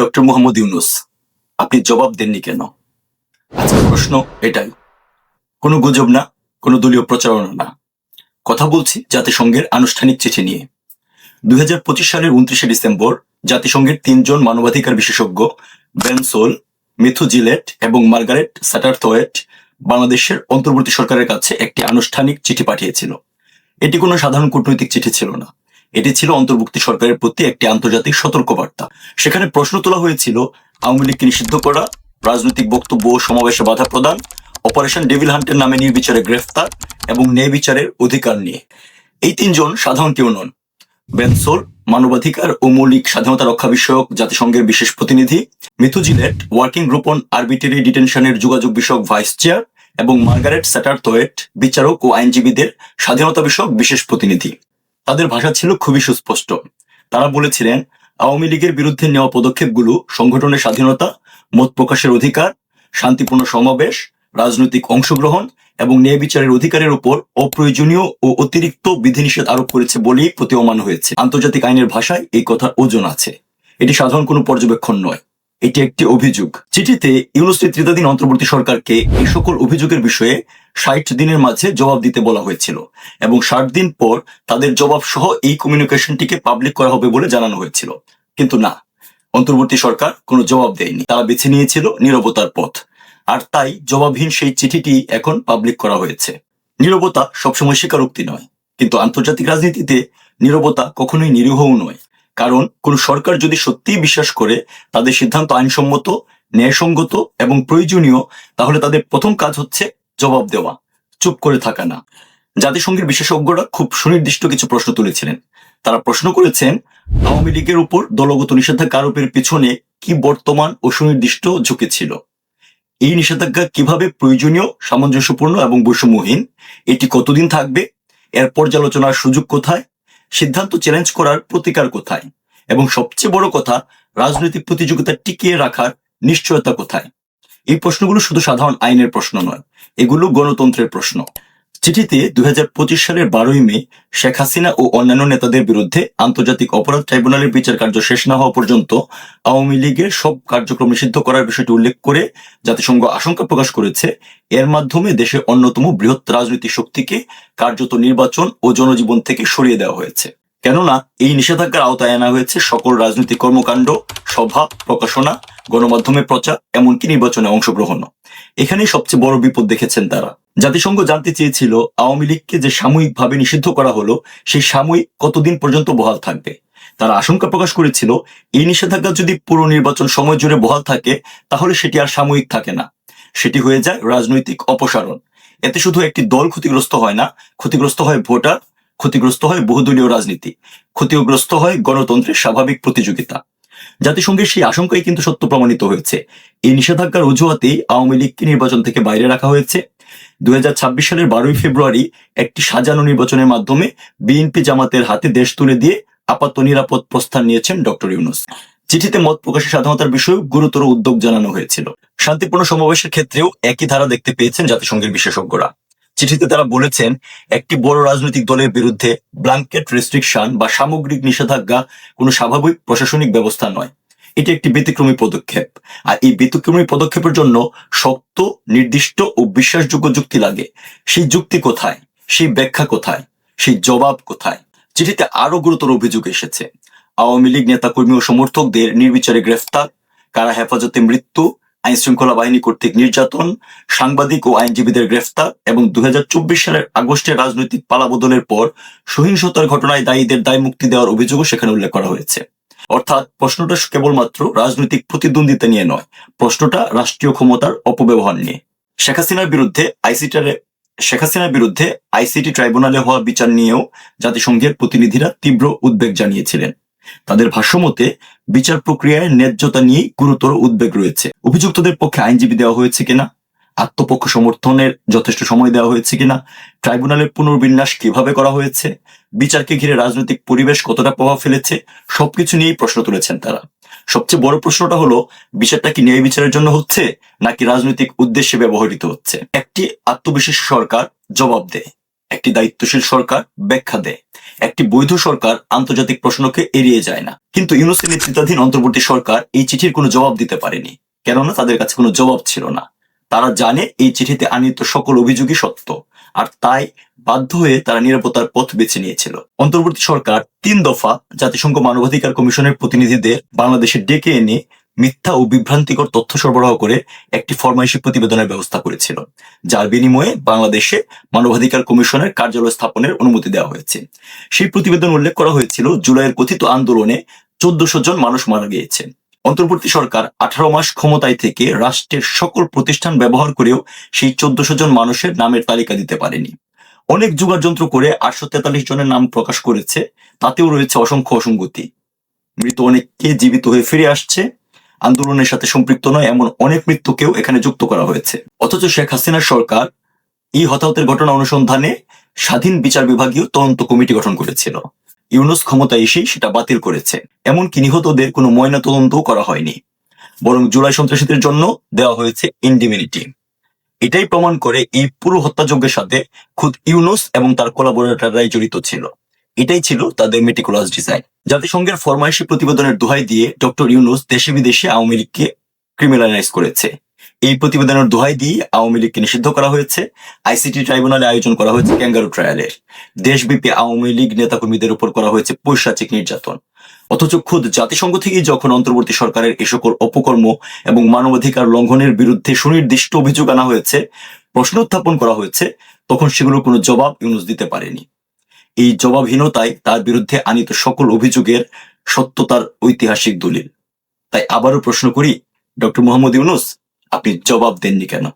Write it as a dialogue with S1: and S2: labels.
S1: Doctor Mohammad Yunus, আপনি জবাব দেননি কেন? আজকের প্রশ্ন এটাই। কোনো গুজব না, কোনো দলীয় প্রচারণা না। কথা বলছি জাতিসংঘের আনুষ্ঠানিক চিঠি নিয়ে। 2025 সালের 29শে ডিসেম্বর জাতিসংঘের 3জন মানবাধিকার বিশেষজ্ঞ বেনসোল, মিথু জিলেট এবং মার্গারেট স্যাটারথোয়েট বাংলাদেশের অন্তর্বর্তী সরকারের কাছে একটি আনুষ্ঠানিক চিঠি পাঠিয়েছিল। এটি কোনো সাধারণ কূটনৈতিক চিঠি ছিল না, এটি ছিল অন্তর্বর্তী সরকারের প্রতি একটি আন্তর্জাতিক সতর্কবার্তা। সেখানে প্রশ্ন তোলা হয়েছিল আওয়ামী লীগকে নিষিদ্ধ করা, রাজনৈতিক বক্তব্য ও সমাবেশে বাধা প্রদান, অপারেশন ডেভিল হান্টের নামে নির্বিচারে গ্রেফতার এবং ন্যায় বিচারের অধিকার নিয়ে। এই 3জন সাধারণ কেউ নন। বেনসোল মানবাধিকার ও মৌলিক স্বাধীনতা রক্ষা বিষয়ক জাতিসংঘের বিশেষ প্রতিনিধি, মিথু জিলেট ওয়ার্কিং গ্রুপ অন আরবিটারি ডিটেনশনের যোগাযোগ বিষয়ক ভাইস চেয়ার এবং মার্গারেট স্যাটারথোয়েট বিচারক ও আইনজীবীদের স্বাধীনতা বিষয়ক বিশেষ প্রতিনিধি। তাদের ভাষা ছিল খুবই সুস্পষ্ট। তারা বলেছিলেন আওয়ামী লীগের বিরুদ্ধে নেওয়া পদক্ষেপগুলো সংগঠনের স্বাধীনতা, মত প্রকাশের অধিকার, শান্তিপূর্ণ সমাবেশ, রাজনৈতিক অংশগ্রহণ এবং ন্যায় বিচারের অধিকারের উপর অপ্রয়োজনীয় ও অতিরিক্ত বিধিনিষেধ আরোপ করেছে বলেই প্রতীয়মান হয়েছে। আন্তর্জাতিক আইনের ভাষায় এই কথার ওজন আছে। এটি সাধারণ কোনো পর্যবেক্ষণ নয়, এটি একটি অভিযোগ। চিঠিতে ইউনূস নেতৃত্বাধীন অন্তর্বর্তী সরকারকে এই সকল অভিযোগের বিষয়ে 60 দিনের মাঝে জবাব দিতে বলা হয়েছিল এবং 60 দিন পর তাদের জবাব সহ এই কমিউনিকেশনটিকে পাবলিক করা হবে বলে জানানো হয়েছিল। কিন্তু না, অন্তর্বর্তী সরকার কোনো জবাব দেয়নি। তারা বেছে নিয়েছিল নীরবতার পথ, আর তাই জবাবহীন সেই চিঠিটি এখন পাবলিক করা হয়েছে। নীরবতা সবসময় স্বীকারোক্তি নয়, কিন্তু আন্তর্জাতিক রাজনীতিতে নীরবতা কখনোই নিরীহও নয়। কারণ কোন সরকার যদি সত্যিই বিশ্বাস করে তাদের সিদ্ধান্ত আইনসম্মত, ন্যায়সঙ্গত এবং প্রয়োজনীয়, তাহলে তাদের প্রথম কাজ হচ্ছে জবাব দেওয়া, চুপ করে থাকা না। জাতিসংঘের বিশেষজ্ঞরা খুব সুনির্দিষ্ট কিছু প্রশ্ন তুলেছিলেন। তারা প্রশ্ন করেছেন আওয়ামী লীগের উপর দলগত নিষেধাজ্ঞা আরোপের পিছনে কি বর্তমান ও সুনির্দিষ্ট ঝুঁকি ছিল, এই নিষেধাজ্ঞা কিভাবে প্রয়োজনীয়, সামঞ্জস্যপূর্ণ এবং বৈষম্যহীন, এটি কতদিন থাকবে, এর পর্যালোচনার সুযোগ কোথায়, সিদ্ধান্ত চ্যালেঞ্জ করার প্রতিকার কোথায়, এবং সবচেয়ে বড় কথা, রাজনৈতিক প্রতিযোগিতা টিকিয়ে রাখার নিশ্চয়তা কোথায়। এই প্রশ্নগুলো শুধু সাধারণ আইনের প্রশ্ন নয়, এগুলো গণতন্ত্রের প্রশ্ন। চিঠিতে 2025 সালের 12ই মে শেখ হাসিনা ও অন্যান্য নেতাদের বিরুদ্ধে আন্তর্জাতিক অপরাধ ট্রাইব্যুনালের বিচার কার্য শেষ না হওয়া পর্যন্ত আওয়ামী লীগের সব কার্যক্রম নিষিদ্ধ করার বিষয়টি উল্লেখ করে জাতিসংঘ আশঙ্কা প্রকাশ করেছে এর মাধ্যমে দেশের অন্যতম বৃহৎ রাজনৈতিক শক্তিকে কার্যত নির্বাচন ও জনজীবন থেকে সরিয়ে দেওয়া হয়েছে। কেননা এই নিষেধাজ্ঞার আওতায় আনা হয়েছে সকল রাজনৈতিক কর্মকাণ্ড, সভা, প্রকাশনা, গণমাধ্যমে প্রচার, এমনকি নির্বাচনে অংশগ্রহণও। এখানেই সবচেয়ে বড় বিপদ দেখেছেন তারা। জাতিসংঘ জানতে চেয়েছিল আওয়ামী লীগকে যে সাময়িকভাবে নিষিদ্ধ করা হলো সেই সাময়িক কতদিন পর্যন্ত বহাল থাকবে। তারা আশঙ্কা প্রকাশ করেছিল এই নিষেধাজ্ঞা যদি পুরো নির্বাচন সময় জুড়ে বহাল থাকে তাহলে সেটি আর সাময়িক থাকে না, সেটি হয়ে যায় রাজনৈতিক অপসারণ। এতে শুধু একটি দল ক্ষতিগ্রস্ত হয় না, ক্ষতিগ্রস্ত হয় ভোটার, ক্ষতিগ্রস্ত হয় বহুদলীয় রাজনীতি, ক্ষতিগ্রস্ত হয় গণতন্ত্রের স্বাভাবিক প্রতিযোগিতা। জাতিসংঘের সেই আশঙ্কাই কিন্তু সত্য প্রমাণিত হয়েছে। এই নিষেধাজ্ঞার অজুহাতেই আওয়ামী লীগকে নির্বাচন থেকে বাইরে রাখা হয়েছে। 2026 সালের 12ই ফেব্রুয়ারি একটি সাজানো নির্বাচনের মাধ্যমে বিএনপি জামাতের হাতে দেশ তুলে দিয়ে আপাত নিরাপদ প্রস্থান নিয়েছেন ডক্টর ইউনূস। চিঠিতে মত প্রকাশের স্বাধীনতার বিষয়ে গুরুতর উদ্যোগ জানানো হয়েছিল। শান্তিপূর্ণ সমাবেশের ক্ষেত্রেও একই ধারা দেখতে পেয়েছেন জাতিসংঘের বিশেষজ্ঞরা। চিঠিতে তারা বলেছেন একটি বড় রাজনৈতিক দলের বিরুদ্ধে ব্ল্যাঙ্কেট রেস্ট্রিকশন বা সামগ্রিক নিষেধাজ্ঞা কোনো স্বাভাবিক প্রশাসনিক ব্যবস্থা নয়, এটি একটি ব্যতিক্রমী পদক্ষেপ। আর এই ব্যতিক্রমী পদক্ষেপের জন্য শক্ত, নির্দিষ্ট ও বিশ্বাসযোগ্য যুক্তি লাগে। সেই যুক্তি কোথায়, সেই ব্যাখ্যা কোথায়, সেই জবাব কোথায়? চিঠিতে আরো গুরুতর অভিযোগ এসেছে আওয়ামী লীগ নেতাকর্মী ও সমর্থকদের নির্বিচারে গ্রেফতার, কারা হেফাজতে মৃত্যু, আইন শৃঙ্খলা বাহিনী কর্তৃক নির্যাতন, সাংবাদিক ও আইনজীবীদের গ্রেফতার এবং 2024 সালের আগস্টের রাজনৈতিক পালাবদলের পর সহিংসতার ঘটনায় দায়ীদের দায় মুক্তি দেওয়ার অভিযোগও সেখানে উল্লেখ করা হয়েছে। অর্থাৎ প্রশ্নটা কেবলমাত্র রাজনৈতিক প্রতিদ্বন্দ্বিতা নিয়ে নয়, প্রশ্নটা রাষ্ট্রীয় ক্ষমতার অপব্যবহার নিয়ে। শেখ হাসিনার বিরুদ্ধে আইসিটি ট্রাইব্যুনালে হওয়া বিচার নিয়েও জাতিসংঘের প্রতিনিধিরা তীব্র উদ্বেগ জানিয়েছিলেন। তাদের ভাষ্যমতে বিচার প্রক্রিয়ায় ন্যায্যতা নিয়ে গুরুতর উদ্বেগ রয়েছে। অভিযুক্তদের পক্ষে আইনজীবী দেওয়া হয়েছে কিনা, আত্মপক্ষ সমর্থনের যথেষ্ট সময় দেওয়া হয়েছে কিনা, ট্রাইব্যুনালের পুনর্বিন্যাস কিভাবে করা হয়েছে, বিচারকে ঘিরে রাজনৈতিক পরিবেশ কতটা প্রভাব ফেলেছে, সবকিছু নিয়েই প্রশ্ন তুলেছেন তারা। সবচেয়ে বড় প্রশ্নটা হলো বিচারটা কি ন্যায় বিচারের জন্য হচ্ছে নাকি রাজনৈতিক উদ্দেশ্যে ব্যবহৃত হচ্ছে। একটি আত্মবিশ্বাসী সরকার জবাব দেয়, একটি দায়িত্বশীল সরকার ব্যাখ্যা দেয়, একটি বৈধ সরকার আন্তর্জাতিক প্রশ্নকে এড়িয়ে যায় না, কিন্তু ইউনূসের নেতৃত্বাধীন অন্তর্বর্তী সরকার এই চিঠির কোনো জবাব দিতে পারেনি, কেননা তাদের কাছে কোনো জবাব ছিল না। তারা জানে এই চিঠিতে আনীত সকল অভিযোগই সত্য, আর তাই বাধ্য হয়ে তারা নিরাপত্তার পথ বেছে নিয়েছিল। অন্তর্বর্তী সরকার 3 দফা জাতিসংঘ মানবাধিকার কমিশনের প্রতিনিধিদের বাংলাদেশে ডেকে এনে মিথ্যা ও বিভ্রান্তিকর তথ্য সরবরাহ করে একটি ফরমাইশি প্রতিবেদনের ব্যবস্থা করেছিল, যার বিনিময়ে বাংলাদেশে মানবাধিকার কমিশনের কার্যালয় স্থাপনের অনুমতি দেওয়া হয়েছে। সেই প্রতিবেদন উল্লেখ করা হয়েছিল জুলাইয়ের কথিত আন্দোলনে 1400 জন মানুষ মারা গিয়েছে। অন্তর্বর্তী সরকার 18 মাস ক্ষমতায় থেকে রাষ্ট্রের সকল প্রতিষ্ঠান ব্যবহার করেও সেই 1400 জন মানুষের নামের তালিকা দিতে পারেনি। অনেক জোগাড় যন্ত্র করে 843 জনের নাম প্রকাশ করেছে, তাতেও রয়েছে অসংখ্য অসঙ্গতি। মৃত অনেককে জীবিত হয়ে ফিরে আসছে, আন্দোলনের সাথে সম্পৃক্ত নয় এমন অনেক মৃত্যুকেও এখানে যুক্ত করা হয়েছে। অথচ শেখ হাসিনার সরকার এই হতাহতের ঘটনা অনুসন্ধানে স্বাধীন বিচার বিভাগীয় তদন্ত কমিটি গঠন করেছিল। ইউনূস ক্ষমতায় এসেই সেটা বাতিল করেছে, এমনকি নিহতদের কোনো ময়না তদন্তও করা হয়নি, বরং জুলাই সন্ত্রাসীদের জন্য দেওয়া হয়েছে ইন্ডিমিনিটি। এটাই প্রমাণ করে এই পুরো হত্যাযজ্ঞের সাথে খুদ ইউনূস এবং তার কোলাবোরেটররাই জড়িত ছিল। এটাই ছিল তাদের মেটিকুলাস ডিজাইন। জাতিসংঘের ফরমাইশি প্রতিবেদনের দোহাই দিয়ে ডক্টর ইউনূস দেশে বিদেশে আওয়ামী লীগকে ক্রিমিনালাইজ করেছে। এই প্রতিবেদনের দোহাই দিয়ে আওয়ামী লীগকে নিষিদ্ধ করা হয়েছে, আইসিটি ট্রাইব্যুনালে আয়োজন করা হয়েছে ক্যাঙ্গারু ট্রায়ালের, দেশব্যাপী আওয়ামী লীগ নেতাকর্মীদের উপর করা হয়েছে পৈশাচিক নির্যাতন। অথচ খুদ জাতিসংঘ থেকেই যখন অন্তর্বর্তী সরকারের এ সকল অপকর্ম এবং মানবাধিকার লঙ্ঘনের বিরুদ্ধে সুনির্দিষ্ট অভিযোগ আনা হয়েছে, প্রশ্ন উত্থাপন করা হয়েছে, তখন সেগুলোর কোনো জবাব ইউনূস দিতে পারেনি। এই জবাবহীনতাই তার বিরুদ্ধে আনীত সকল অভিযোগের সত্যতার ঐতিহাসিক দলিল। তাই আবারও প্রশ্ন করি, ডক্টর মোহাম্মদ ইউনূস, আপনি জবাব দেননি কেন?